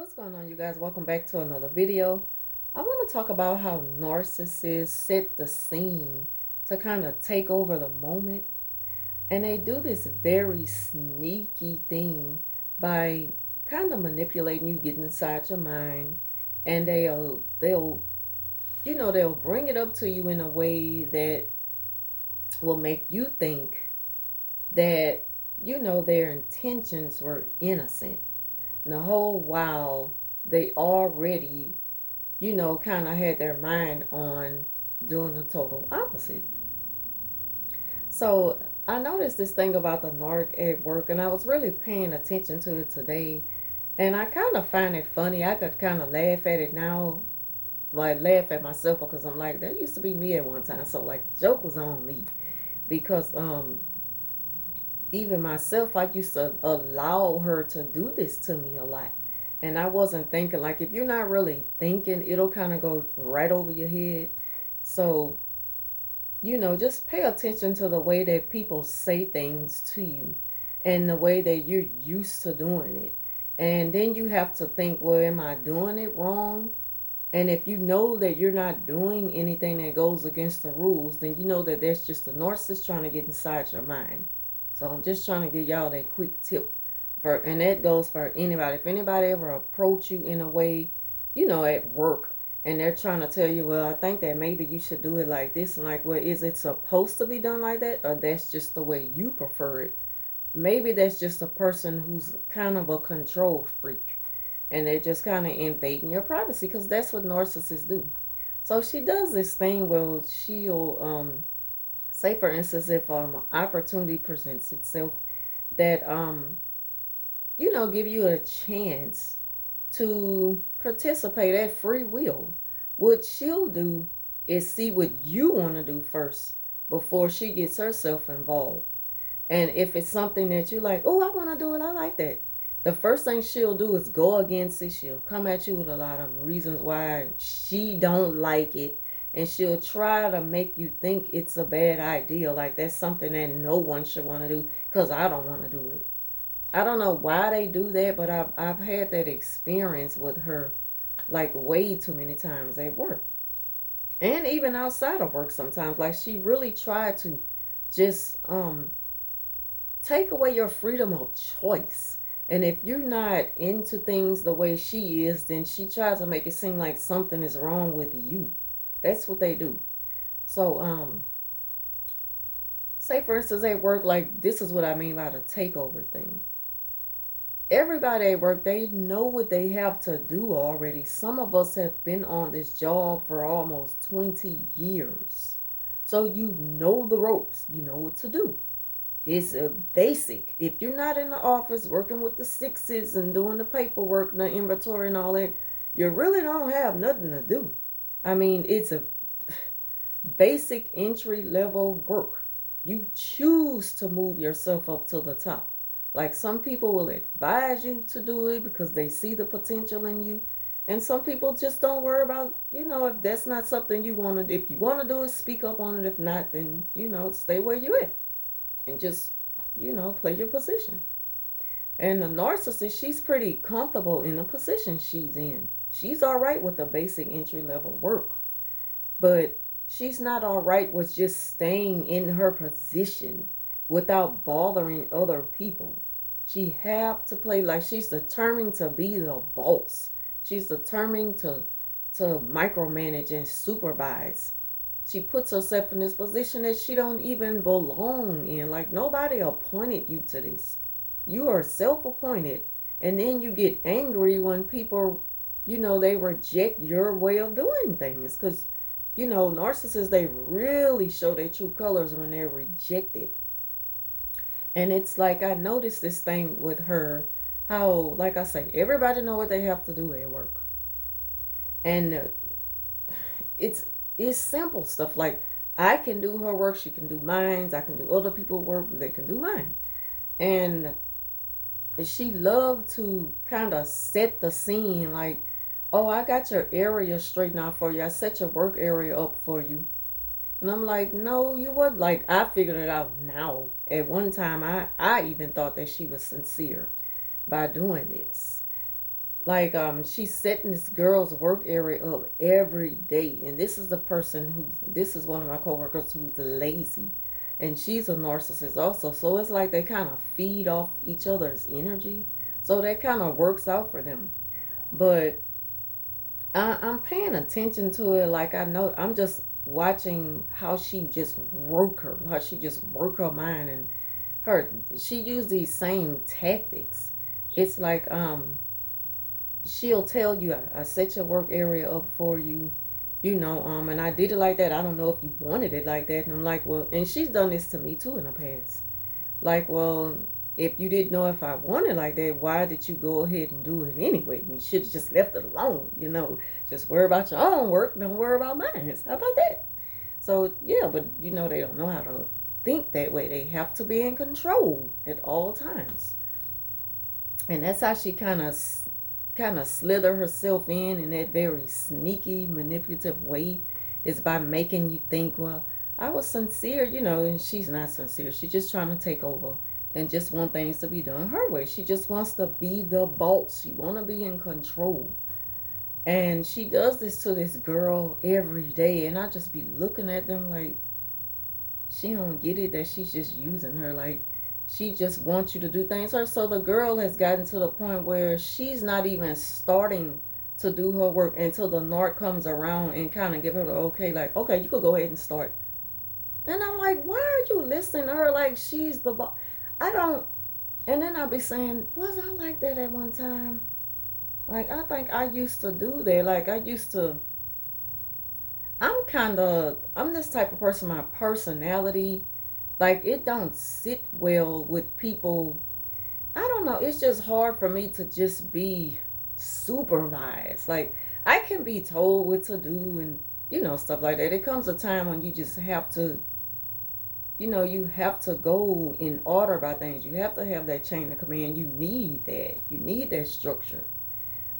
What's going on, you guys? Welcome back to another video. I want to talk about how narcissists set the scene to kind of take over the moment. And they do this very sneaky thing by kind of manipulating you, getting inside your mind. And they'll bring it up to you in a way that will make you think that, their intentions were innocent. And the whole while they already, kind of had their mind on doing the total opposite. So I noticed this thing about the narc at work, and I was really paying attention to it today. And I kind of find it funny. I could kind of laugh at it now, like laugh at myself, because I'm like, that used to be me at one time. So like the joke was on me because even myself, I used to allow her to do this to me a lot. And I wasn't thinking, like, if you're not really thinking, it'll kind of go right over your head. So, just pay attention to the way that people say things to you and the way that you're used to doing it. And then you have to think, well, am I doing it wrong? And if you know that you're not doing anything that goes against the rules, then you know that that's just a narcissist trying to get inside your mind. So I'm just trying to give y'all that quick tip and that goes for anybody. If anybody ever approach you in a way, at work, and they're trying to tell you, well, I think that maybe you should do it like this, and like, well, is it supposed to be done like that, or that's just the way you prefer it? Maybe that's just a person who's kind of a control freak, and they're just kind of invading your privacy, because that's what narcissists do. So she does this thing where she'll say, for instance, if an opportunity presents itself that give you a chance to participate at free will, what she'll do is see what you want to do first before she gets herself involved. And if it's something that you're like, oh, I want to do it, I like that, the first thing she'll do is go against it. She'll come at you with a lot of reasons why she don't like it, and she'll try to make you think it's a bad idea, like that's something that no one should want to do because I don't want to do it. I don't know why they do that, but I've had that experience with her like way too many times at work. And even outside of work sometimes. Like she really tried to just take away your freedom of choice. And if you're not into things the way she is, then she tries to make it seem like something is wrong with you. That's what they do. So say for instance at work, like this is what I mean by the takeover thing. Everybody at work, they know what they have to do already. Some of us have been on this job for almost 20 years. So you know the ropes, you know what to do. It's a basic. If you're not in the office working with the sixes and doing the paperwork, the inventory and all that, you really don't have nothing to do. I mean, it's a basic entry level work. You choose to move yourself up to the top. Like some people will advise you to do it because they see the potential in you. And some people just don't worry about, if that's not something you want to, if you want to do it, speak up on it. If not, then, stay where you at and just, play your position. And the narcissist, she's pretty comfortable in the position she's in. She's all right with the basic entry level work, but she's not all right with just staying in her position without bothering other people. She have to play like she's determined to be the boss. She's determined to micromanage and supervise. She puts herself in this position that she don't even belong in. Like nobody appointed you to this. You are self-appointed, and then you get angry when people, they reject your way of doing things, because narcissists, they really show their true colors when they're rejected. And it's like I noticed this thing with her, how, like I say, everybody know what they have to do at work. And it's simple stuff. Like I can do her work, she can do mine. I can do other people's work, they can do mine. And she loved to kind of set the scene like, oh, I got your area straightened out for you. I set your work area up for you. And I'm like, no, you would. Like, I figured it out now. At one time, I even thought that she was sincere by doing this. Like she's setting this girl's work area up every day, and this is the person who's this is one of my coworkers who's lazy, and she's a narcissist also. So it's like they kind of feed off each other's energy, so that kind of works out for them. But I'm paying attention to it. Like I know I'm just watching how she just how she just work her mind, and her she used these same tactics. It's like she'll tell you, I set your work area up for you, and I did it like that. I don't know if you wanted it like that. And I'm like, well, and she's done this to me too in the past. Like, well, if you didn't know if I wanted like that, why did you go ahead and do it anyway? You should have just left it alone. Just worry about your own work, don't worry about mine. How about that? So yeah, but they don't know how to think that way. They have to be in control at all times. And that's how she kind of slither herself in that very sneaky, manipulative way, is by making you think, well, I was sincere, and she's not sincere. She's just trying to take over and just want things to be done her way. She just wants to be the boss. She want to be in control. And she does this to this girl every day, and I just be looking at them like she don't get it, that she's just using her. Like, she just wants you to do things her. So the girl has gotten to the point where she's not even starting to do her work until the narc comes around and kind of give her the okay, like, okay, you could go ahead and start. And I'm like, why are you listening to her like she's the boss? I don't. And then I'll be saying, was I like that at one time? Like, I think I used to do that. Like, I used to. I'm this type of person. My personality, like, it don't sit well with people. I don't know. It's just hard for me to just be supervised. Like, I can be told what to do and, stuff like that. It comes a time when you just have to, you have to go in order by things. You have to have that chain of command. You need that. You need that structure.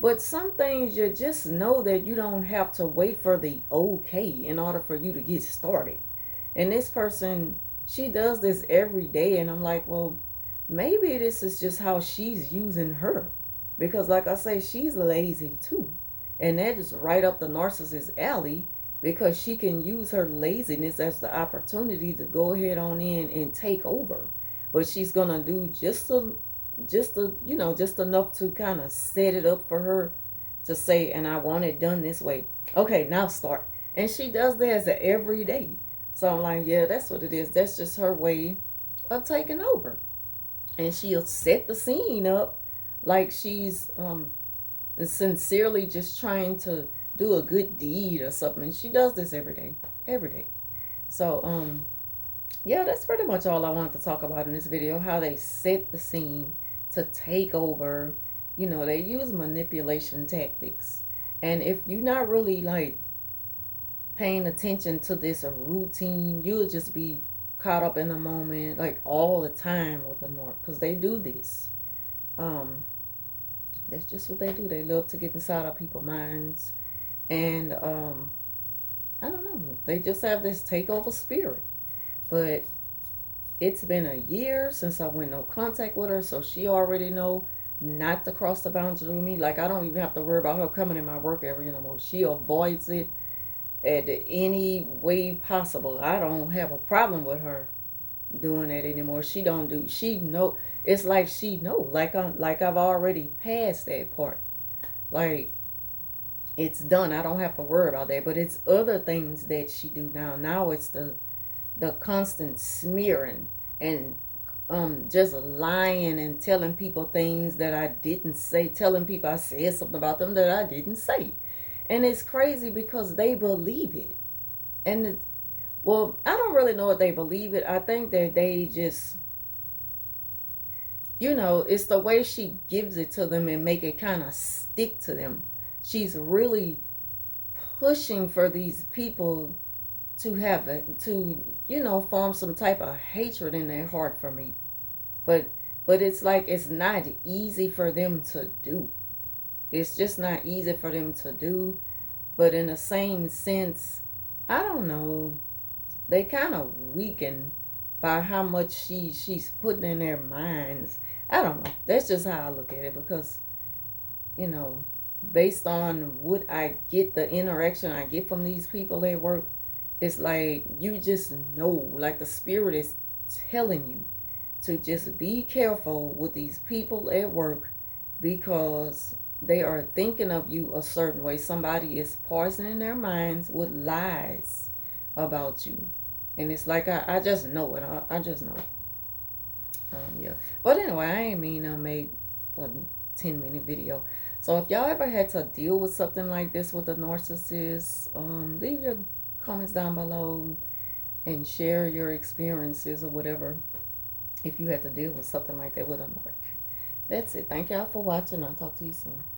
But some things you just know that you don't have to wait for the okay in order for you to get started. And this person, she does this every day, and I'm like, well, maybe this is just how she's using her. Because like I say, she's lazy too. And that is right up the narcissist alley, because she can use her laziness as the opportunity to go ahead on in and take over. But she's gonna do just enough to kind of set it up for her to say, and I want it done this way. Okay, now start. And she does that every day. So I'm like, yeah, that's what it is. That's just her way of taking over. And she'll set the scene up like she's sincerely just trying to do a good deed or something. And she does this every day. Every day. So yeah, that's pretty much all I wanted to talk about in this video. How they set the scene to take over. They use manipulation tactics. And if you're not really like paying attention to this routine, you'll just be caught up in the moment like all the time with the narc, because they do this. That's just what they do. They love to get inside of people's minds. And I don't know, they just have this takeover spirit. But it's been a year since I went no contact with her, so she already know not to cross the boundary with me. Like, I don't even have to worry about her coming in my work area no more. She avoids it at any way possible. I don't have a problem with her doing that anymore. She don't do. She know. It's like she know. Like I've already passed that part. Like, it's done. I don't have to worry about that. But it's other things that she do now. Now it's the constant smearing and just lying and telling people things that I didn't say, telling people I said something about them that I didn't say. And it's crazy because they believe it. And well, I don't really know if they believe it. I think that they just, it's the way she gives it to them and make it kind of stick to them. She's really pushing for these people to have it, to form some type of hatred in their heart for me. But it's like, it's not easy for them to do. It's just not easy for them to do. But in the same sense, I don't know, they kind of weaken by how much she's putting in their minds. I don't know. That's just how I look at it, because you know, based on what I get, the interaction I get from these people at work, it's like you just know, like the spirit is telling you to just be careful with these people at work because they are thinking of you a certain way. Somebody is poisoning their minds with lies about you. And it's like, I just know it. I just know. Yeah. But anyway, I ain't mean to make a 10-minute video. So if y'all ever had to deal with something like this with a narcissist, leave your comments down below and share your experiences or whatever if you had to deal with something like that with a narc. That's it. Thank y'all for watching. I'll talk to you soon.